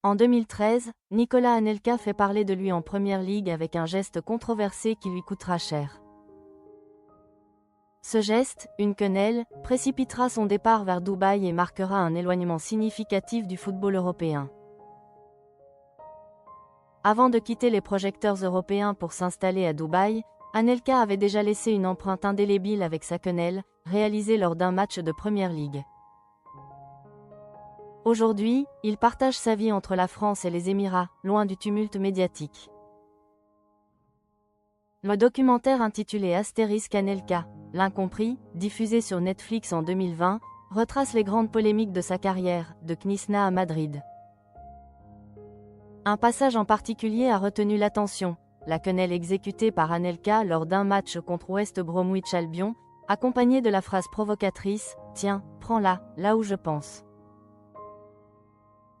En 2013, Nicolas Anelka fait parler de lui en Premier League avec un geste controversé qui lui coûtera cher. Ce geste, une quenelle, précipitera son départ vers Dubaï et marquera un éloignement significatif du football européen. Avant de quitter les projecteurs européens pour s'installer à Dubaï, Anelka avait déjà laissé une empreinte indélébile avec sa quenelle, réalisée lors d'un match de Premier League. Aujourd'hui, il partage sa vie entre la France et les Émirats, loin du tumulte médiatique. Le documentaire intitulé Astérisque Anelka, l'incompris, diffusé sur Netflix en 2020, retrace les grandes polémiques de sa carrière, de Knysna à Madrid. Un passage en particulier a retenu l'attention, la quenelle exécutée par Anelka lors d'un match contre West Bromwich Albion, accompagnée de la phrase provocatrice « Tiens, prends-la, là où je pense ».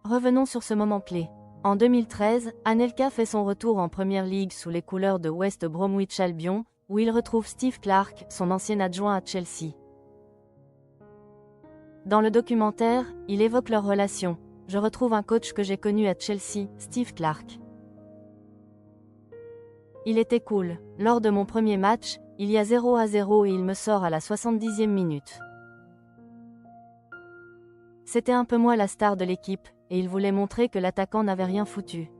Revenons sur ce moment clé. En 2013, Anelka fait son retour en Premier League sous les couleurs de West Bromwich Albion, où il retrouve Steve Clarke, son ancien adjoint à Chelsea. Dans le documentaire, il évoque leur relation. « Je retrouve un coach que j'ai connu à Chelsea, Steve Clarke. Il était cool. Lors de mon premier match, il y a 0-0 et il me sort à la 70e minute. C'était un peu moi la star de l'équipe, et il voulait montrer que l'attaquant n'avait rien foutu. »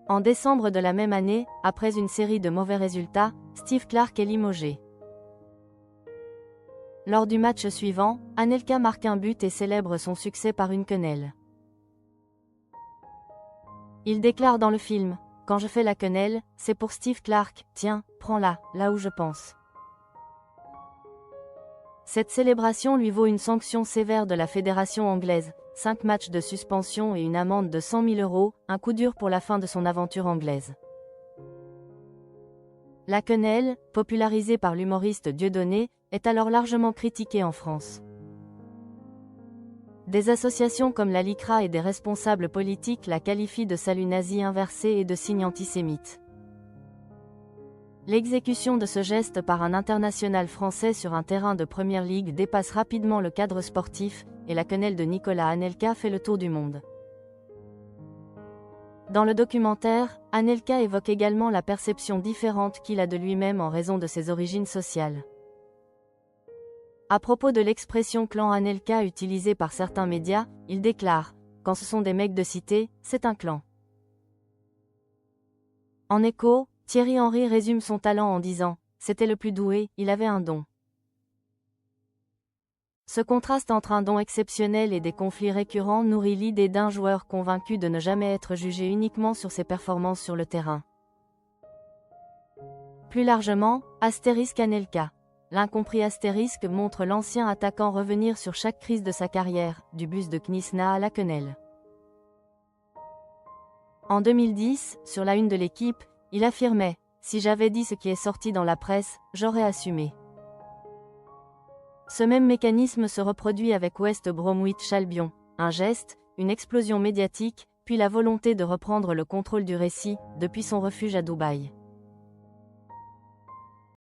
En décembre de la même année, après une série de mauvais résultats, Steve Clarke est limogé. Lors du match suivant, Anelka marque un but et célèbre son succès par une quenelle. Il déclare dans le film « Quand je fais la quenelle, c'est pour Steve Clarke, tiens, prends-la, là où je pense ». Cette célébration lui vaut une sanction sévère de la fédération anglaise, 5 matchs de suspension et une amende de 100 000 €, un coup dur pour la fin de son aventure anglaise. La quenelle, popularisée par l'humoriste Dieudonné, est alors largement critiquée en France. Des associations comme la LICRA et des responsables politiques la qualifient de salut nazi inversé et de signe antisémite. L'exécution de ce geste par un international français sur un terrain de Premier League dépasse rapidement le cadre sportif, et la quenelle de Nicolas Anelka fait le tour du monde. Dans le documentaire, Anelka évoque également la perception différente qu'il a de lui-même en raison de ses origines sociales. À propos de l'expression clan Anelka utilisée par certains médias, il déclare « Quand ce sont des mecs de cité, c'est un clan ». En écho, Thierry Henry résume son talent en disant « C'était le plus doué, il avait un don ». Ce contraste entre un don exceptionnel et des conflits récurrents nourrit l'idée d'un joueur convaincu de ne jamais être jugé uniquement sur ses performances sur le terrain. Plus largement, Astérisque Anelka. L'incompris astérisque montre l'ancien attaquant revenir sur chaque crise de sa carrière, du bus de Knysna à la quenelle. En 2010, sur la une de l'Équipe, il affirmait « Si j'avais dit ce qui est sorti dans la presse, j'aurais assumé ». Ce même mécanisme se reproduit avec West Bromwich Albion, un geste, une explosion médiatique, puis la volonté de reprendre le contrôle du récit, depuis son refuge à Dubaï.